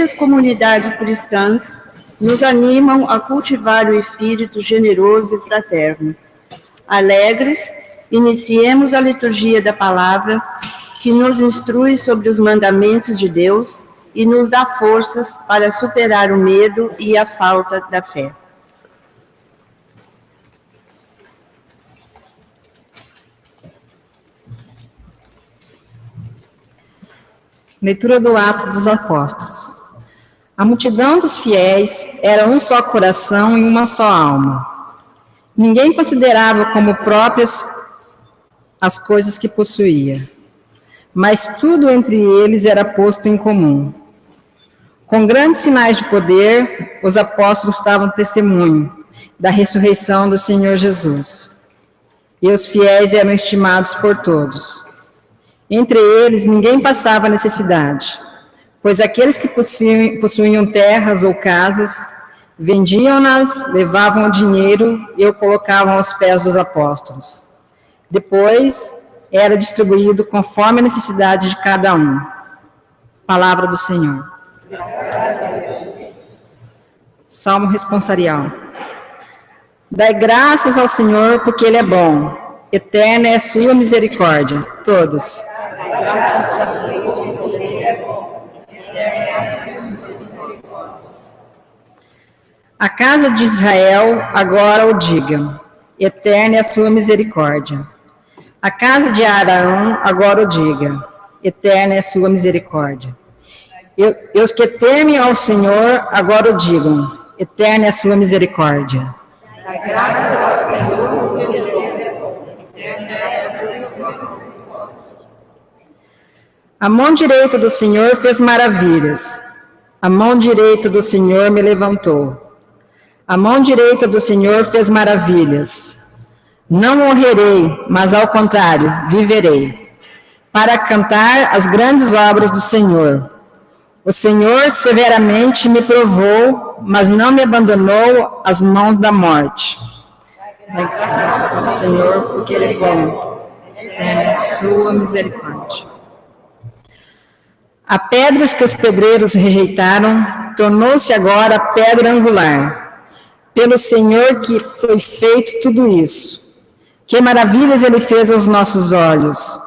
As comunidades cristãs nos animam a cultivar o espírito generoso e fraterno. Alegres, iniciemos a liturgia da palavra, que nos instrui sobre os mandamentos de Deus e nos dá forças para superar o medo e a falta da fé. Leitura do Atos dos Apóstolos. A multidão dos fiéis era um só coração e uma só alma. Ninguém considerava como próprias as coisas que possuía, mas tudo entre eles era posto em comum. Com grandes sinais de poder, os apóstolos estavam testemunho da ressurreição do Senhor Jesus. E os fiéis eram estimados por todos. Entre eles, ninguém passava necessidade, pois aqueles que possuíam terras ou casas, vendiam-nas, levavam o dinheiro e o colocavam aos pés dos apóstolos. Depois, era distribuído conforme a necessidade de cada um. Palavra do Senhor. Salmo responsorial. Dai graças ao Senhor, porque Ele é bom. Eterna é a sua misericórdia. Todos. A casa de Israel agora o diga. Eterna é a sua misericórdia. A casa de Arão agora o diga. Eterna é a sua misericórdia. E os que temem ao Senhor agora o digam. Eterna é a sua misericórdia. Dá graças ao Senhor, porque Ele é bom. Eterna é a sua misericórdia. A mão direita do Senhor fez maravilhas. A mão direita do Senhor me levantou. A mão direita do Senhor fez maravilhas. Não morrerei, mas ao contrário, viverei, para cantar as grandes obras do Senhor. O Senhor severamente me provou, mas não me abandonou às mãos da morte. Dai graças ao Senhor, porque Ele é bom. Eterna é a sua misericórdia. A pedra que os pedreiros rejeitaram tornou-se agora pedra angular. Pelo Senhor que foi feito tudo isso. Que maravilhas Ele fez aos nossos olhos.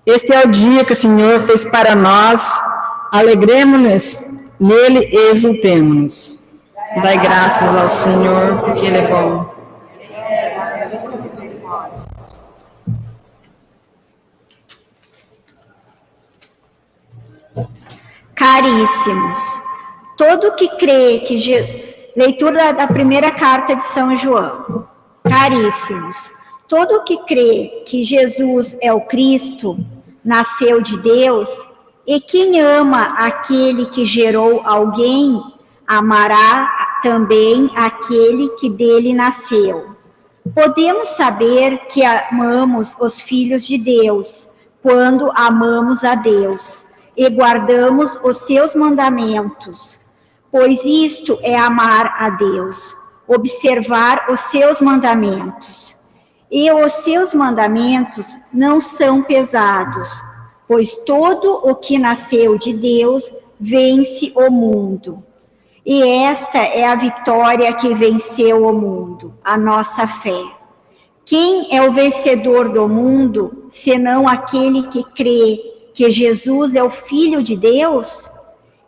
Este é o dia que o Senhor fez para nós. Alegremo-nos nele e exultemo-nos. Dai graças ao Senhor, porque Ele é bom. Caríssimos, todo que crê que... Leitura da primeira carta de São João. Caríssimos, todo que crê que Jesus é o Cristo, nasceu de Deus, e quem ama aquele que gerou alguém, amará também aquele que dele nasceu. Podemos saber que amamos os filhos de Deus, quando amamos a Deus, e guardamos os seus mandamentos. Pois isto é amar a Deus, observar os seus mandamentos. E os seus mandamentos não são pesados, pois todo o que nasceu de Deus vence o mundo. E esta é a vitória que venceu o mundo, a nossa fé. Quem é o vencedor do mundo, senão aquele que crê que Jesus é o Filho de Deus?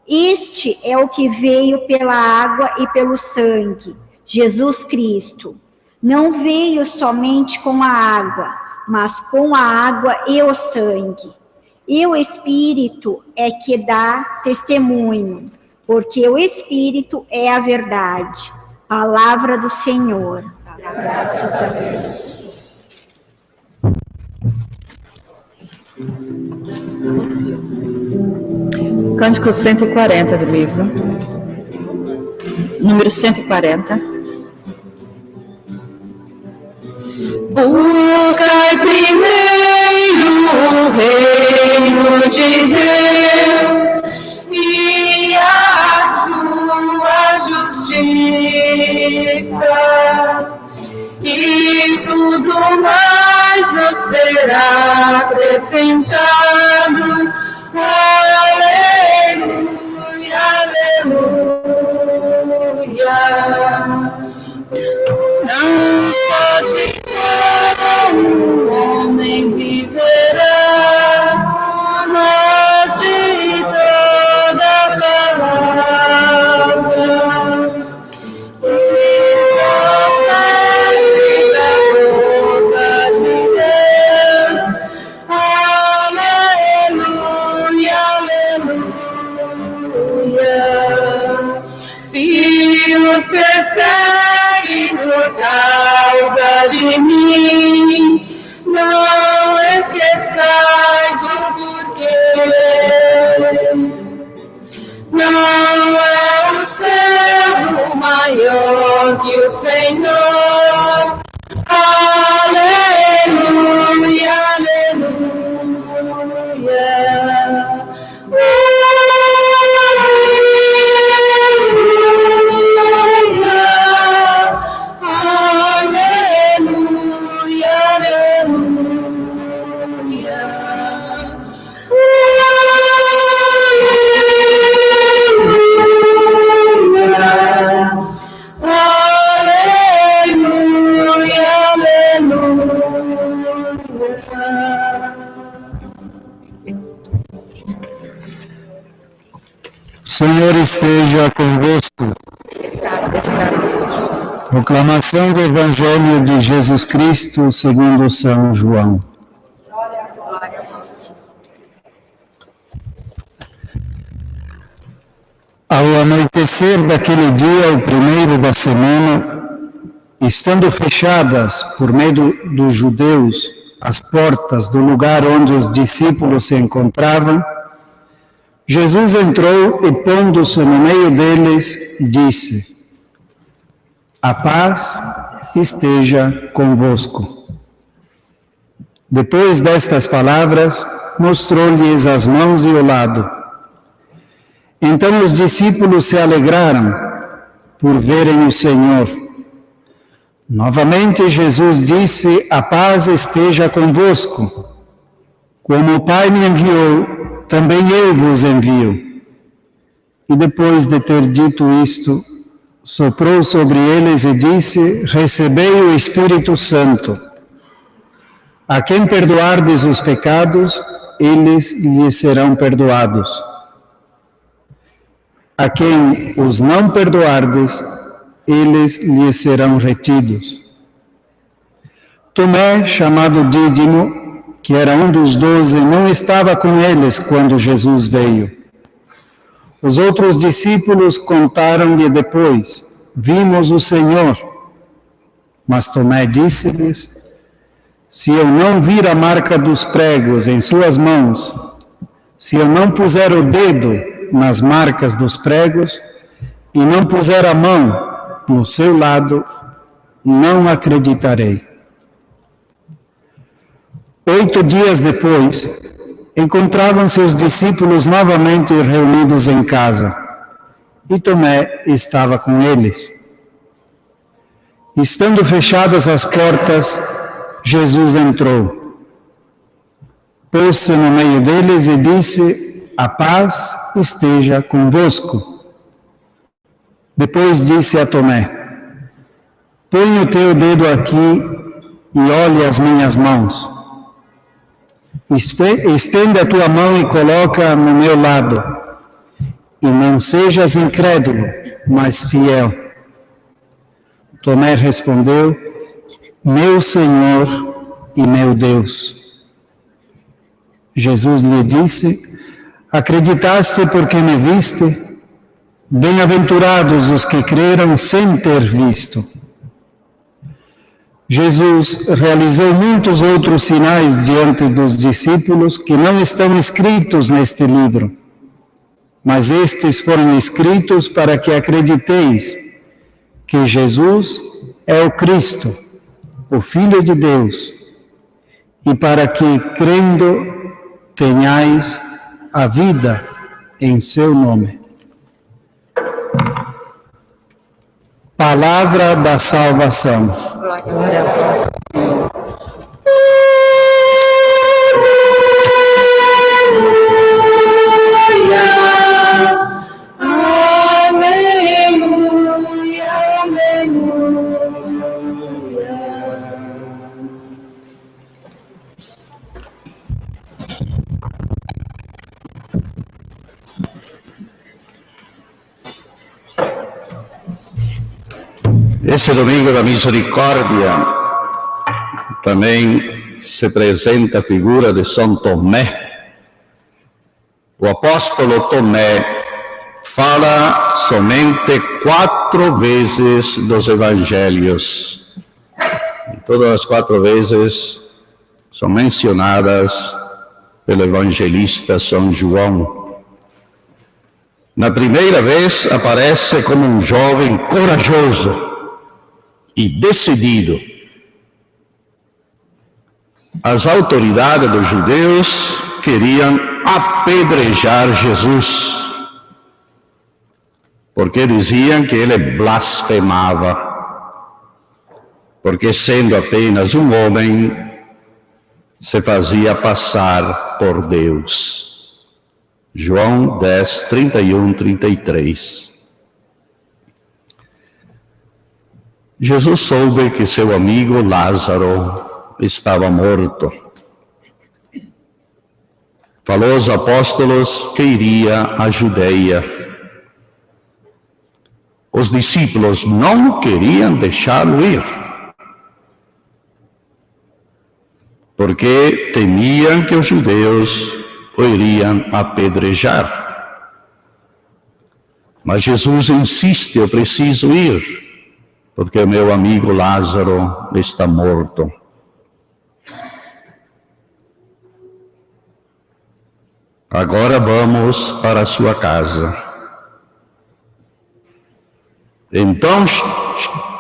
Este é o que veio pela água e pelo sangue, Jesus Cristo. Não veio somente com a água, mas com a água e o sangue. E o Espírito é que dá testemunho, porque o Espírito é a verdade. Palavra do Senhor. Graças a Deus. Cântico 140 do livro, número 140. Buscai primeiro o reino de Deus e a sua justiça, e tudo mais nos será acrescentado. Aleluia, aleluia. de mim. Não esqueçais o porquê. Não é o servo maior que o Senhor. Aleluia, aleluia. Senhor esteja convosco. Proclamação do Evangelho de Jesus Cristo segundo São João. Ao anoitecer daquele dia, o primeiro da semana, estando fechadas por meio dos judeus as portas do lugar onde os discípulos se encontravam, Jesus entrou e, pondo-se no meio deles, disse: a paz esteja convosco. Depois destas palavras, mostrou-lhes as mãos e o lado. Então os discípulos se alegraram por verem o Senhor. Novamente Jesus disse: a paz esteja convosco. Como o Pai me enviou, também eu vos envio. E depois de ter dito isto, soprou sobre eles e disse: recebei o Espírito Santo. A quem perdoardes os pecados, eles lhes serão perdoados. A quem os não perdoardes, eles lhes serão retidos. Tomé, chamado Dídimo, que era um dos 12, não estava com eles quando Jesus veio. Os outros discípulos contaram-lhe depois: vimos o Senhor. Mas Tomé disse-lhes: se eu não vir a marca dos pregos em suas mãos, se eu não puser o dedo nas marcas dos pregos e não puser a mão no seu lado, não acreditarei. 8 dias depois, encontravam-se os discípulos novamente reunidos em casa, e Tomé estava com eles. Estando fechadas as portas, Jesus entrou, pôs-se no meio deles e disse: a paz esteja convosco. Depois disse a Tomé: põe o teu dedo aqui e olhe as minhas mãos. Estende a tua mão e coloca no meu lado, e não sejas incrédulo, mas fiel. Tomé respondeu: meu Senhor e meu Deus. Jesus lhe disse: acreditaste porque me viste? Bem-aventurados os que creram sem ter visto. Jesus realizou muitos outros sinais diante dos discípulos que não estão escritos neste livro, mas estes foram escritos para que acrediteis que Jesus é o Cristo, o Filho de Deus, e para que, crendo, tenhais a vida em seu nome. Palavra da salvação. Glória a vós, Senhor. Aleluia, aleluia. Esse domingo da misericórdia também se apresenta a figura de São Tomé. O apóstolo Tomé fala somente 4 vezes dos evangelhos. todas as 4 vezes são mencionadas pelo evangelista São João. Na primeira vez aparece como um jovem corajoso e decidido. As autoridades dos judeus queriam apedrejar Jesus, porque diziam que ele blasfemava, porque sendo apenas um homem, se fazia passar por Deus. João 10, 31, 33. Jesus soube que seu amigo Lázaro estava morto. Falou aos apóstolos que iria à Judeia. Os discípulos não queriam deixá-lo ir, porque temiam que os judeus o iriam apedrejar. Mas Jesus insiste: eu preciso ir, porque meu amigo Lázaro está morto. Agora vamos para a sua casa. Então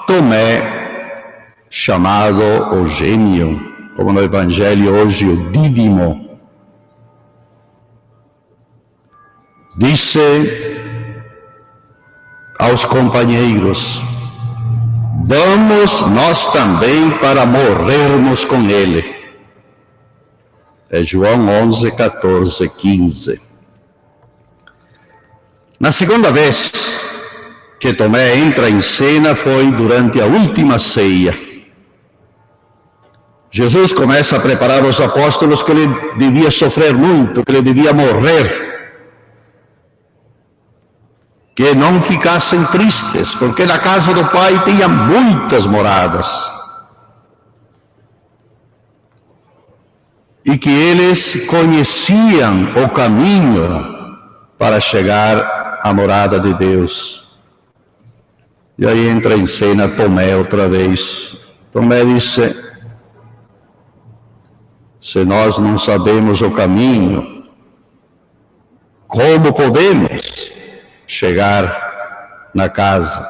Tomé, chamado o gêmeo, como no Evangelho hoje o dídimo, disse aos companheiros: vamos nós também para morrermos com ele. É João 11, 14, 15. Na segunda vez que Tomé entra em cena foi durante a última ceia. Jesus começa a preparar os apóstolos que ele devia sofrer muito, que ele devia morrer, que não ficassem tristes, porque na casa do Pai tinha muitas moradas. E que eles conheciam o caminho para chegar à morada de Deus. E aí entra em cena Tomé outra vez. Tomé disse: se nós não sabemos o caminho, como podemos chegar na casa?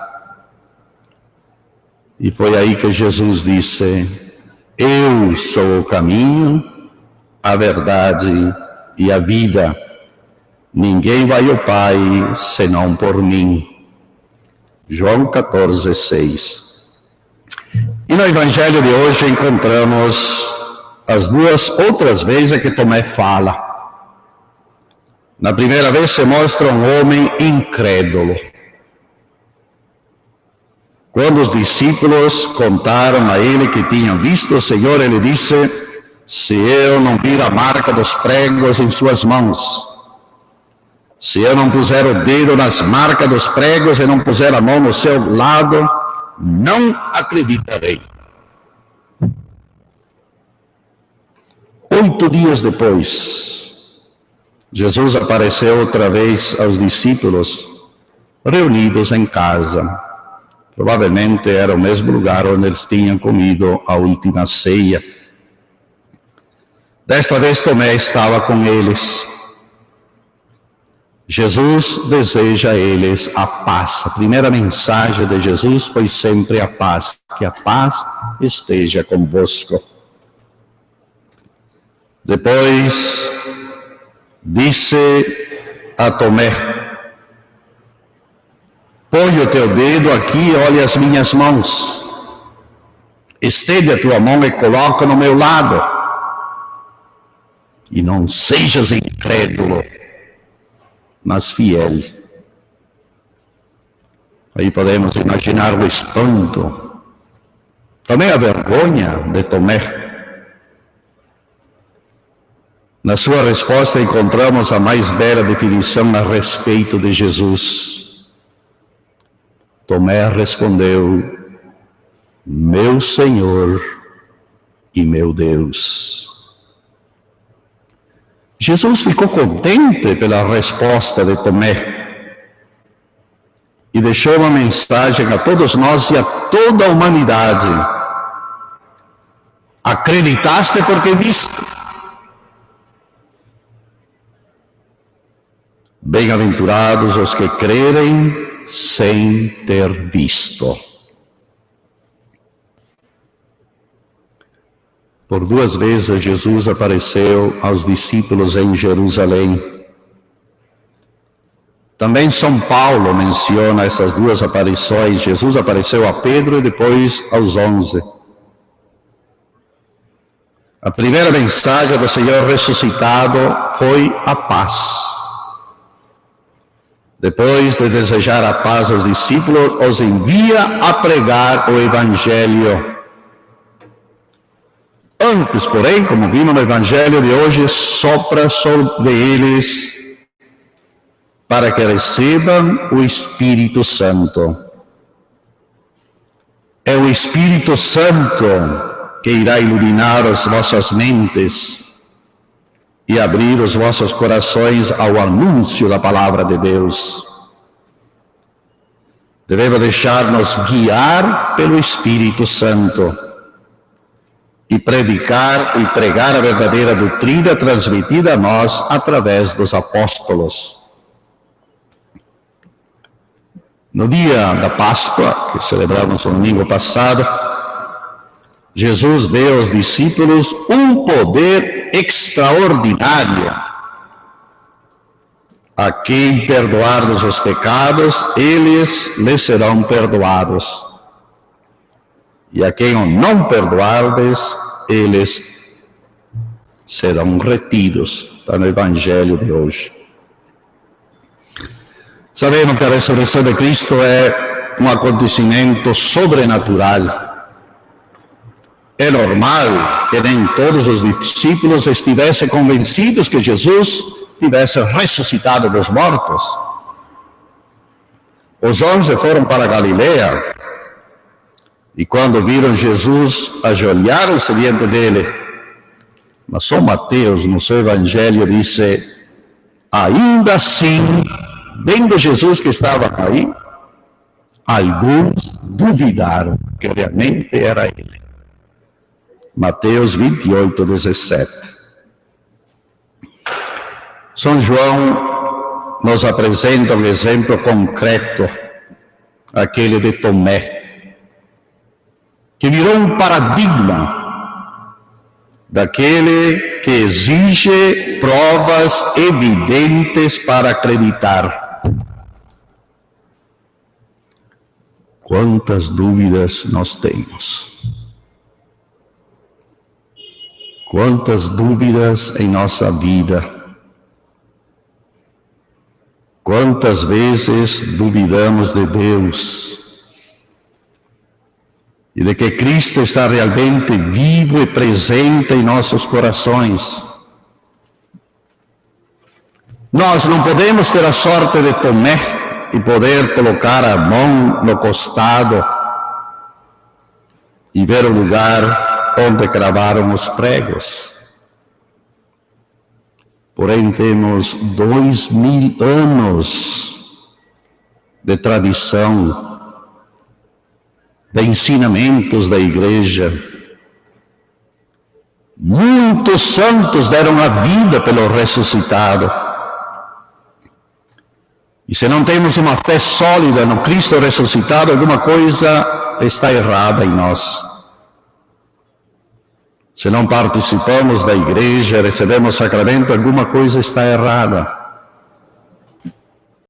E foi aí que Jesus disse: eu sou o caminho, a verdade e a vida. Ninguém vai ao Pai senão por mim. João 14, 6. E no Evangelho de hoje encontramos as 2 outras vezes que Tomé fala. Na primeira vez se mostra um homem incrédulo. Quando os discípulos contaram a ele que tinham visto o Senhor, ele disse: se eu não vir a marca dos pregos em suas mãos, se eu não puser o dedo nas marcas dos pregos e não puser a mão no seu lado, não acreditarei. 8 dias depois, Jesus apareceu outra vez aos discípulos, reunidos em casa. Provavelmente era o mesmo lugar onde eles tinham comido a última ceia. Desta vez Tomé estava com eles. Jesus deseja a eles a paz. A primeira mensagem de Jesus foi sempre a paz. Que a paz esteja convosco. Depois disse a Tomé: põe o teu dedo aqui e olha as minhas mãos. Estende a tua mão e coloca no meu lado. E não sejas incrédulo, mas fiel. Aí podemos imaginar o espanto, também a vergonha de Tomé. Na sua resposta encontramos a mais bela definição a respeito de Jesus. Tomé respondeu: meu Senhor e meu Deus. Jesus ficou contente pela resposta de Tomé e deixou uma mensagem a todos nós e a toda a humanidade. Acreditaste porque viste. Bem-aventurados os que crerem sem ter visto. Por 2 vezes Jesus apareceu aos discípulos em Jerusalém. Também São Paulo menciona essas 2 aparições. Jesus apareceu a Pedro e depois aos 11. A primeira mensagem do Senhor ressuscitado foi a paz. Depois de desejar a paz aos discípulos, os envia a pregar o Evangelho. Antes, porém, como vimos no Evangelho de hoje, sopra sobre eles para que recebam o Espírito Santo. É o Espírito Santo que irá iluminar as vossas mentes e abrir os vossos corações ao anúncio da palavra de Deus. Devemos deixar-nos guiar pelo Espírito Santo e predicar e pregar a verdadeira doutrina transmitida a nós através dos apóstolos. No dia da Páscoa, que celebramos no domingo passado, Jesus deu aos discípulos um poder extraordinário. A quem perdoardes os pecados, eles lhes serão perdoados. E a quem não perdoardes, eles serão retidos. Está no Evangelho de hoje. Sabemos que a ressurreição de Cristo é um acontecimento sobrenatural. É normal que nem todos os discípulos estivessem convencidos que Jesus tivesse ressuscitado dos mortos. Os 11 foram para Galileia e quando viram Jesus, ajoelharam-se diante dele. Mas São Mateus, no seu Evangelho, disse, ainda assim, vendo Jesus que estava aí, alguns duvidaram que realmente era ele. Mateus 28, 17. São João nos apresenta um exemplo concreto, aquele de Tomé, que virou um paradigma daquele que exige provas evidentes para acreditar. Quantas dúvidas nós temos? Quantas dúvidas em nossa vida? Quantas vezes duvidamos de Deus e de que Cristo está realmente vivo e presente em nossos corações? Nós não podemos ter a sorte de Tomé e poder colocar a mão no costado e ver o lugar onde cravaram os pregos. Porém, temos 2000 anos de tradição, de ensinamentos da igreja. Muitos santos deram a vida pelo ressuscitado. E se não temos uma fé sólida no Cristo ressuscitado, alguma coisa está errada em nós. Se não participamos da igreja, recebemos sacramento, alguma coisa está errada.